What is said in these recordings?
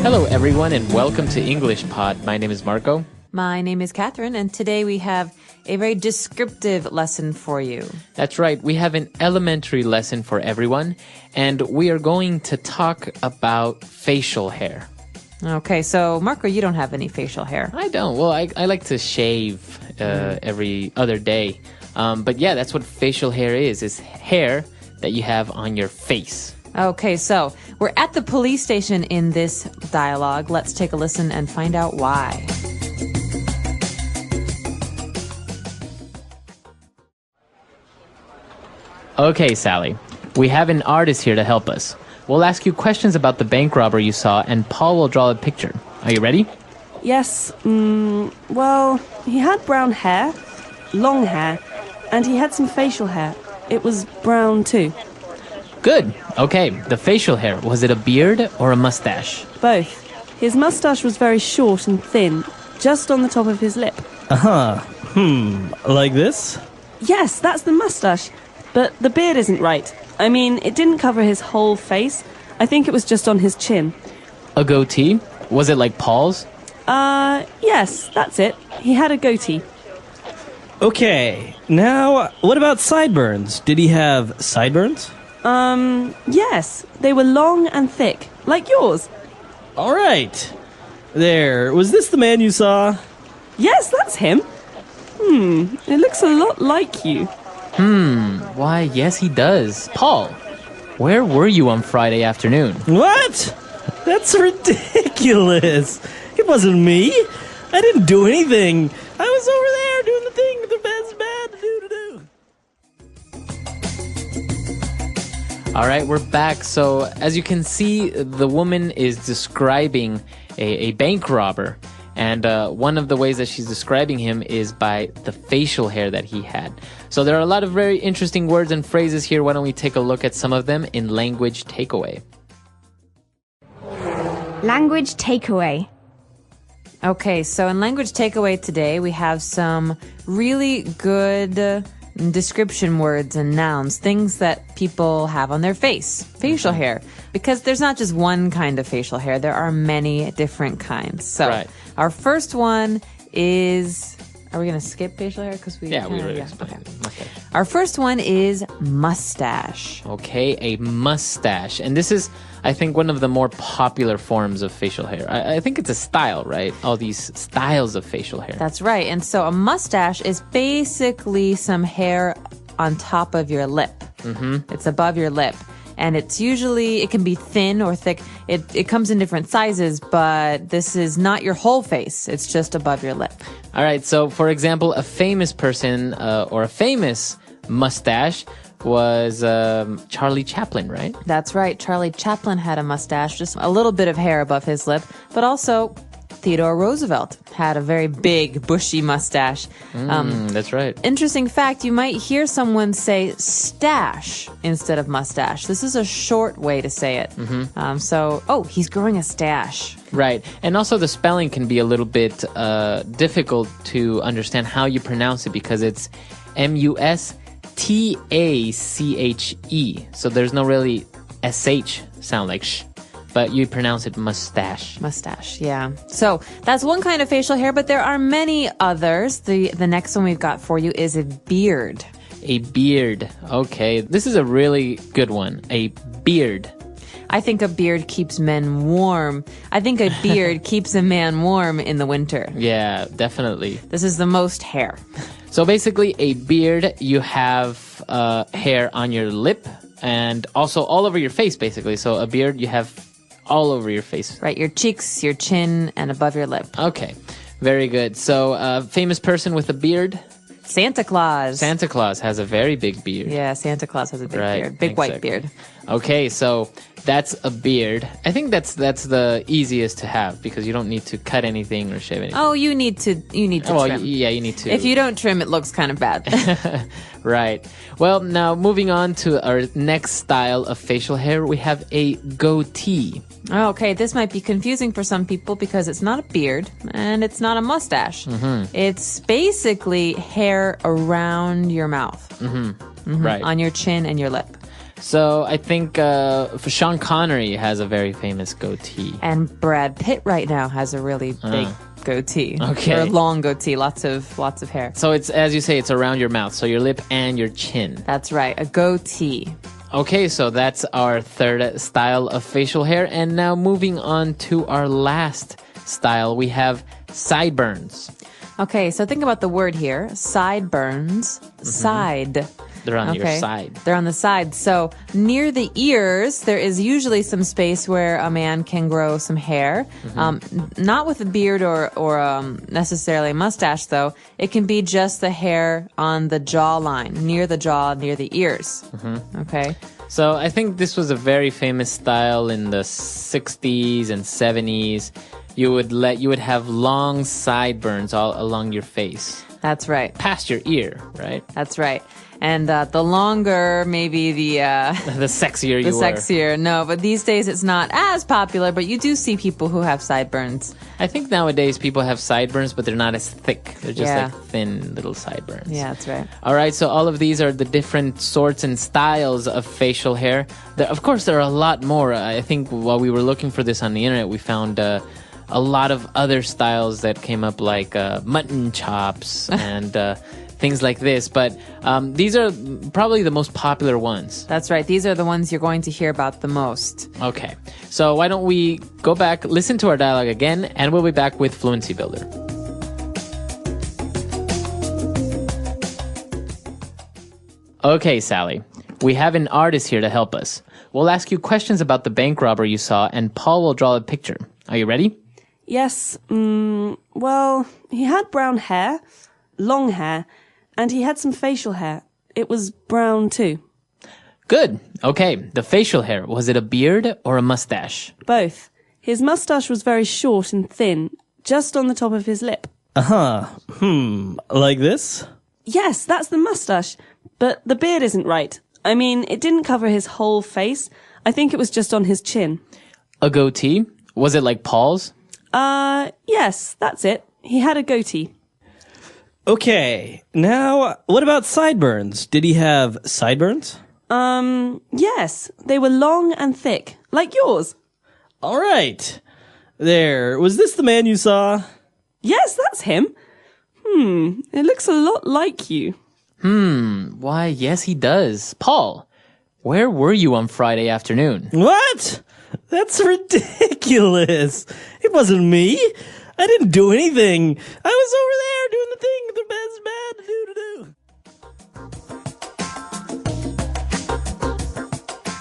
Hello, everyone, and welcome to English Pod. My name is Marco. My name is Catherine, and today we have a very descriptive lesson for you. That's right. We have an elementary lesson for everyone, and we are going to talk about facial hair. Okay, so Marco, you don't have any facial hair. I don't. Well, I like to shave every other day. But yeah, that's what facial hair is hair that you have on your face. Okay, so we're at the police station in this dialogue. Let's take a listen and find out why. Okay, Sally. We have an artist here to help us. We'll ask you questions about the bank robber you saw, and Paul will draw a picture. Are you ready? Yes, well, he had brown hair, long hair, and he had some facial hair. It was brown too. Good. Okay, the facial hair. Was it a beard or a mustache? Both. His mustache was very short and thin, just on the top of his lip. Like this? Yes, that's the mustache. But the beard isn't right. I mean, it didn't cover his whole face. I think it was just on his chin. A goatee? Was it like Paul's? Yes, that's it. He had a goatee. Okay, now, what about sideburns? Did he have sideburns? Yes. They were long and thick, like yours. All right. There, was this the man you saw? Yes, that's him. It looks a lot like you. Why, yes, he does. Paul, where were you on Friday afternoon? What? That's ridiculous. It wasn't me. I didn't do anything. I was over there doing the thing that's bad to do. All right, we're back. So, as you can see, the woman is describing a bank robber. And one of the ways that she's describing him is by the facial hair that he had. So there are a lot of very interesting words and phrases here. Why don't we take a look at some of them in Language Takeaway? Language takeaway. Okay, so in Language Takeaway today, we have some really good description words and nouns, things that people have on their face, facial hair. Because there's not just one kind of facial hair, there are many different kinds. So our first one is, are we going to skip facial hair? Because we already okay. Our first one is mustache. Okay, a mustache. And this is, I think, one of the more popular forms of facial hair. I think it's a style, right? All these styles of facial hair. That's right. And so a mustache is basically some hair on top of your lip. It's above your lip. And it's usually, it can be thin or thick. It comes in different sizes, but this is not your whole face. It's just above your lip. All right. So, for example, a famous person or a famous mustache was Charlie Chaplin, right? That's right. Charlie Chaplin had a mustache, just a little bit of hair above his lip, but also Theodore Roosevelt had a very big, bushy mustache. That's right. Interesting fact, you might hear someone say stash instead of mustache. This is a short way to say it. He's growing a stash. Right. And also the spelling can be a little bit difficult to understand how you pronounce it because it's M-U-S-T-A-C-H-E. So there's no really SH sound like sh. But you pronounce it mustache. Mustache, yeah. So that's one kind of facial hair, but there are many others. The next one we've got for you is a beard. A beard. Okay, this is a really good one. A beard. I think a beard keeps men warm. I think a beard keeps a man warm in the winter. Yeah, definitely. This is the most hair. So basically, a beard, you have hair on your lip and also all over your face, basically. So a beard, you have all over your face. Right, your cheeks, your chin, and above your lip. Okay, very good. So, famous person with a beard? Santa Claus. Santa Claus has a very big beard. Yeah, Santa Claus has a big beard. Big white beard. Okay, so that's a beard. I think that's the easiest to have because you don't need to cut anything or shave anything. Oh, you need to trim. Yeah, you need to. If you don't trim, it looks kind of bad. Right. Well, now moving on to our next style of facial hair, we have a goatee. Okay, this might be confusing for some people because it's not a beard and it's not a mustache. It's basically hair around your mouth. Right. On your chin and your lip. So I think for Sean Connery has a very famous goatee. And Brad Pitt right now has a really big goatee. Okay. Or a long goatee, lots of hair. So it's, as you say, it's around your mouth, so your lip and your chin. That's right, a goatee. Okay, so that's our third style of facial hair. And now moving on to our last style, we have sideburns. Okay, so think about the word here. Sideburns. Side. They're on your side. They're on the side. So near the ears, there is usually some space where a man can grow some hair. Not with a beard or necessarily a mustache, though. It can be just the hair on the jawline, near the jaw, near the ears. Okay. So I think this was a very famous style in the 60s and 70s. You would have long sideburns all along your face. That's right. Past your ear, right? That's right. And the longer, maybe the sexier you the were. sexier. No, but these days it's not as popular, but you do see people who have sideburns. I think nowadays people have sideburns, but they're not as thick. They're just Yeah. like thin little sideburns. Yeah, that's right. All right, so all of these are the different sorts and styles of facial hair. Of course, there are a lot more. I think while we were looking for this on the internet, we found a lot of other styles that came up, like mutton chops and things like this. But these are probably the most popular ones. That's right. These are the ones you're going to hear about the most. Okay, so why don't we go back, listen to our dialogue again, and we'll be back with Fluency Builder. Okay, Sally, we have an artist here to help us. We'll ask you questions about the bank robber you saw, and Paul will draw a picture. Are you ready? Yes, well, he had brown hair, long hair, and he had some facial hair. It was brown too. Good. Okay, the facial hair, was it a beard or a mustache? Both. His mustache was very short and thin, just on the top of his lip. Like this? Yes, that's the mustache, but the beard isn't right. I mean, it didn't cover his whole face. I think it was just on his chin. A goatee? Was it like Paul's? Yes, that's it. He had a goatee. Okay, now, what about sideburns? Did he have sideburns? Yes, they were long and thick, like yours. All right. There, was this the man you saw? Yes, that's him. It looks a lot like you. Why, yes, he does. Paul, where were you on Friday afternoon? What? That's ridiculous. It wasn't me. I didn't do anything. I was over there doing the thing the best man to do.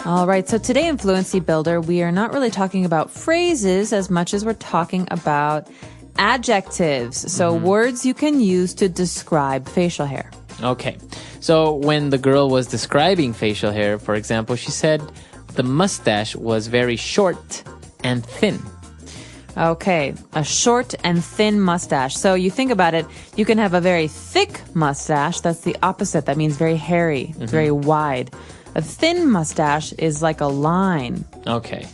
All right, so today in Fluency Builder, we are not really talking about phrases as much as we're talking about adjectives. So words you can use to describe facial hair. Okay, so when the girl was describing facial hair, for example, she said the mustache was very short and thin. Okay, a short and thin mustache. So you think about it, you can have a very thick mustache. That's the opposite. That means very hairy, very wide. A thin mustache is like a line. Okay.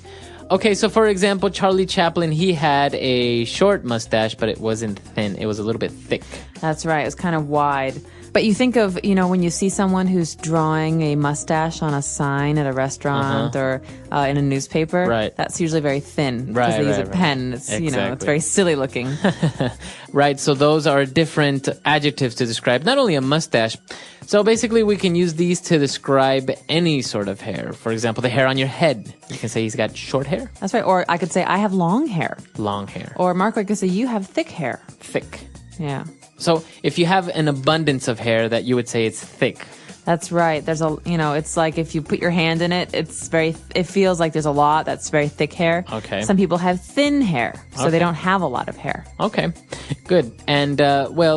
Okay, so for example, Charlie Chaplin, he had a short mustache, but it wasn't thin. It was a little bit thick. That's right. It's kind of wide. But you think of, when you see someone who's drawing a mustache on a sign at a restaurant or in a newspaper, Right. That's usually very thin because Right, they use right, a right. pen. It's, it's Exactly. very silly looking. Right, so those are different adjectives to describe not only a mustache. So basically we can use these to describe any sort of hair. For example, the hair on your head. You can say he's got short hair, That's right. Or I could say, I have long hair. long hair, Or Marco, I could say, you have thick hair. thick. Yeah. So if you have an abundance of hair, that you would say it's thick. That's right. There's it's like if you put your hand in it, it feels like there's a lot. That's very thick hair. Okay. Some people have thin hair, so Okay. they don't have a lot of hair. Okay, good. And,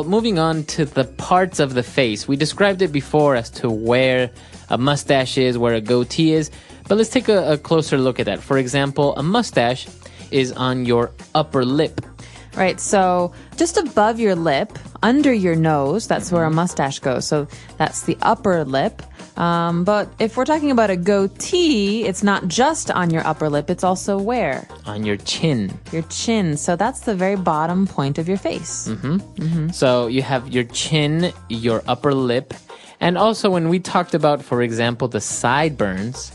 moving on to the parts of the face. We described it before as to where a mustache is, where a goatee is. But let's take a closer look at that. For example, a mustache is on your upper lip. Right. So just above your lip, under your nose, that's where a mustache goes. So that's the upper lip. But if we're talking about a goatee, it's not just on your upper lip, it's also where? On your chin. Your chin. So that's the very bottom point of your face. So you have your chin, your upper lip, and also when we talked about, for example, the sideburns,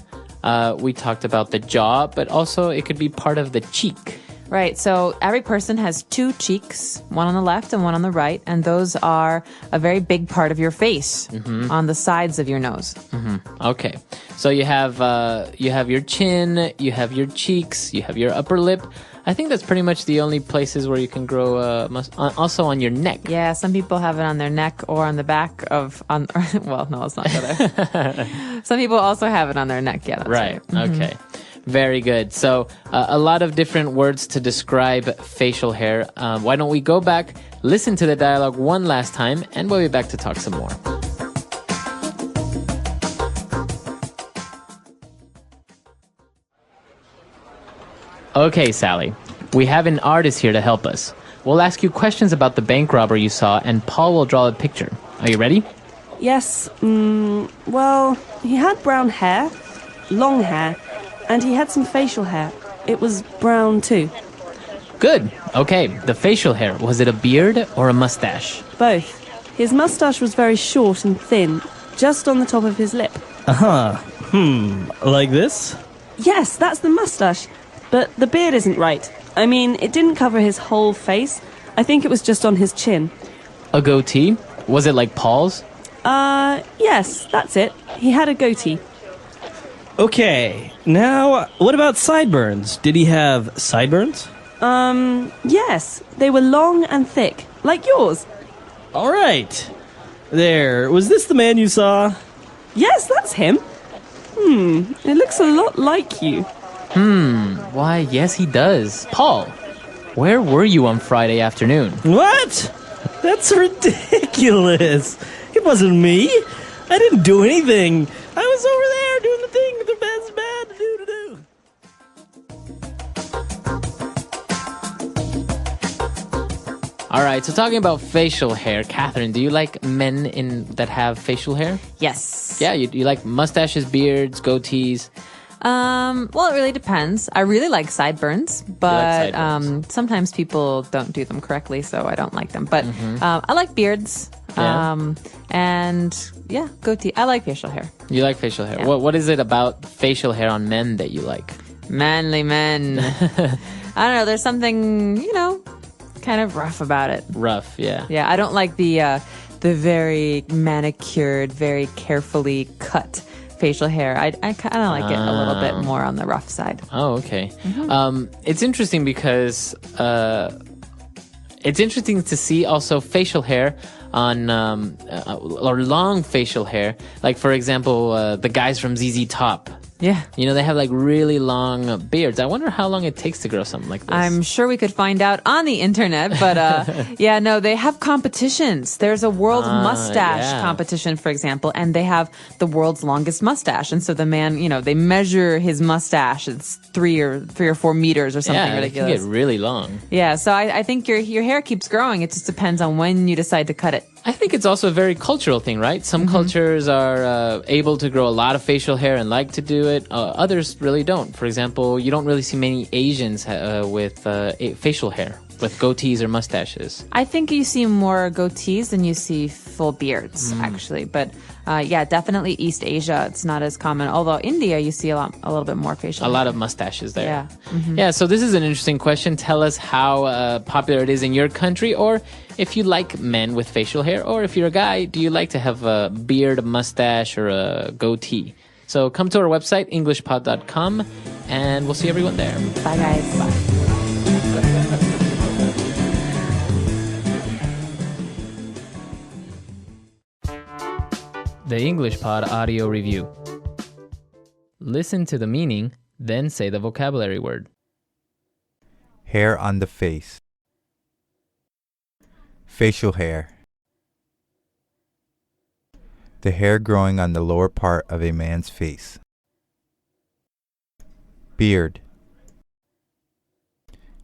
we talked about the jaw, but also it could be part of the cheek. Right. So every person has two cheeks, one on the left and one on the right, and those are a very big part of your face on the sides of your nose. Okay. So you have your chin, you have your cheeks, you have your upper lip. I think that's pretty much the only places where you can grow also on your neck. Yeah, some people have it on their neck or on the back of well, no, let's not go there. Some people also have it on their neck. Yeah, that's right. Okay. Very good. So a lot of different words to describe facial hair. Why don't we go back, listen to the dialogue one last time, and we'll be back to talk some more. Okay, Sally. We have an artist here to help us. We'll ask you questions about the bank robber you saw, and Paul will draw a picture. Are you ready? Yes, well, he had brown hair, long hair, and he had some facial hair. It was brown too. Good. Okay, the facial hair. Was it a beard or a mustache? Both. His moustache was very short and thin, just on the top of his lip. Like this? Yes, that's the moustache. But the beard isn't right. I mean, it didn't cover his whole face. I think it was just on his chin. A goatee? Was it like Paul's? Yes, that's it. He had a goatee. Okay, now, what about sideburns? Did he have sideburns? Yes. They were long and thick, like yours. All right. There, was this the man you saw? Yes, that's him. It looks a lot like you. Why, yes, he does. Paul, where were you on Friday afternoon? What? That's ridiculous. It wasn't me. I didn't do anything. I was over there doing the thing the best man to do. All right, so talking about facial hair, Catherine, do you like men that have facial hair? Yes. Yeah, you like mustaches, beards, goatees? Well, it really depends. I really like sideburns, but sideburns. Sometimes people don't do them correctly, so I don't like them. But I like beards. Yeah. And yeah, goatee. I like facial hair. You like facial hair. Yeah. What is it about facial hair on men that you like? Manly men. I don't know. There's something, kind of rough about it. Rough, yeah. Yeah, I don't like the very manicured, very carefully cut facial hair. I kind of like it a little bit more on the rough side. Oh, okay. It's interesting because it's interesting to see also facial hair on or long facial hair. Like, for example, the guys from ZZ Top. Yeah. They have like really long beards. I wonder how long it takes to grow something like this. I'm sure we could find out on the internet, but yeah, no, they have competitions. There's a world mustache competition, for example, and they have the world's longest mustache. And so the man, they measure his mustache. It's 3 or 4 meters or something ridiculous. It can get really long. Yeah, so I think your hair keeps growing. It just depends on when you decide to cut it. I think it's also a very cultural thing, right? Some cultures are able to grow a lot of facial hair and like to do it. Others really don't. For example, you don't really see many Asians with facial hair, with goatees or mustaches. I think you see more goatees than you see full beards, actually. But yeah, definitely East Asia, it's not as common. Although India, you see a little bit more facial hair. A lot of mustaches there. Yeah. Yeah, so this is an interesting question. Tell us how popular it is in your country, or if you like men with facial hair, or if you're a guy, do you like to have a beard, a mustache, or a goatee? So come to our website, englishpod.com, and we'll see everyone there. Bye, guys. Bye. The English Pod Audio Review. Listen to the meaning, then say the vocabulary word. Hair on the face. Facial hair. The hair growing on the lower part of a man's face. Beard.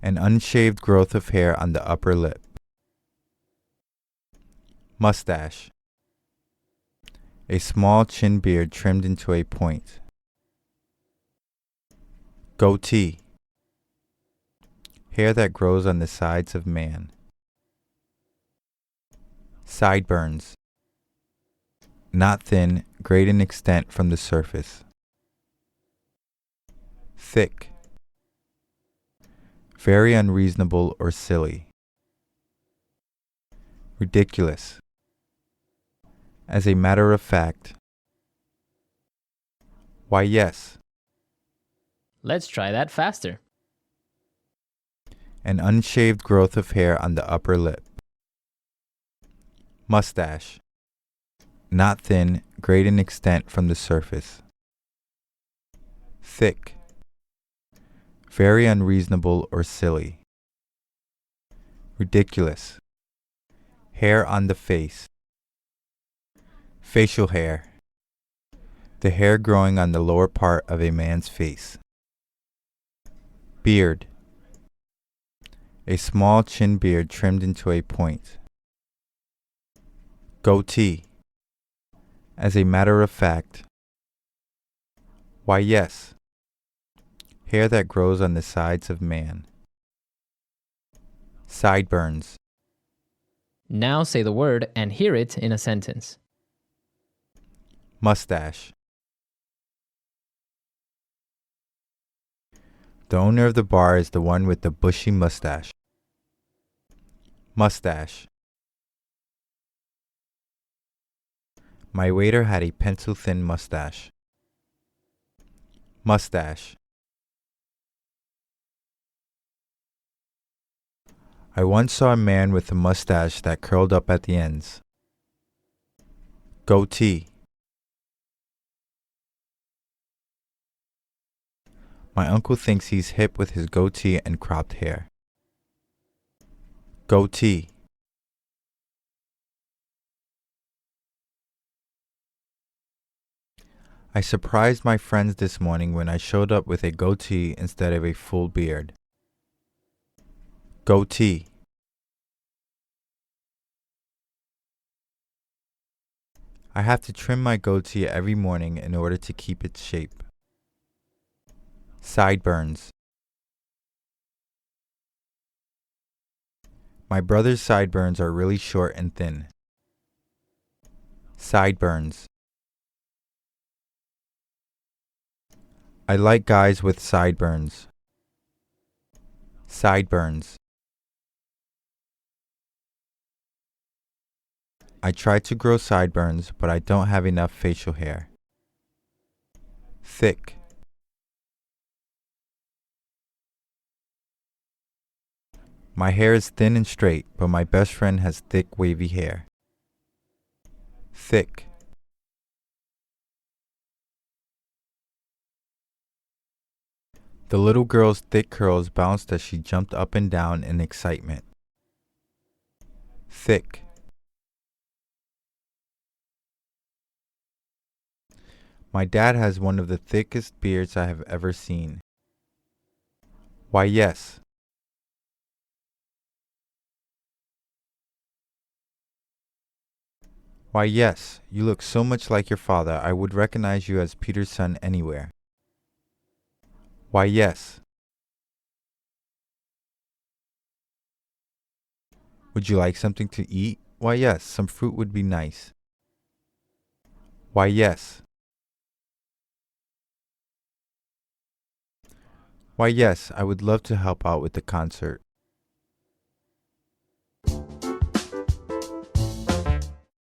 An unshaved growth of hair on the upper lip. Mustache. A small chin beard trimmed into a point. Goatee. Hair that grows on the sides of man. Sideburns. Not thin, great in extent from the surface. Thick. Very unreasonable or silly. Ridiculous. As a matter of fact. Why, yes. Let's try that faster. An unshaved growth of hair on the upper lip. Mustache. Not thin, great in extent from the surface. Thick. Very unreasonable or silly. Ridiculous. Hair on the face. Facial hair. The hair growing on the lower part of a man's face. Beard. A small chin beard trimmed into a point. Goatee. As a matter of fact. Why, yes. Hair that grows on the sides of man. Sideburns. Now say the word and hear it in a sentence. Mustache. The owner of the bar is the one with the bushy mustache. Mustache. My waiter had a pencil-thin mustache. Mustache. I once saw a man with a mustache that curled up at the ends. Goatee. My uncle thinks he's hip with his goatee and cropped hair. Goatee. I surprised my friends this morning when I showed up with a goatee instead of a full beard. Goatee. I have to trim my goatee every morning in order to keep its shape. Sideburns. My brother's sideburns are really short and thin. Sideburns. I like guys with sideburns. Sideburns. I try to grow sideburns, but I don't have enough facial hair. Thick. My hair is thin and straight, but my best friend has thick, wavy hair. Thick. The little girl's thick curls bounced as she jumped up and down in excitement. Thick. My dad has one of the thickest beards I have ever seen. Why, yes. Why, yes, you look so much like your father, I would recognize you as Peter's son anywhere. Why, yes. Would you like something to eat? Why, yes, some fruit would be nice. Why, yes. Why, yes, I would love to help out with the concert.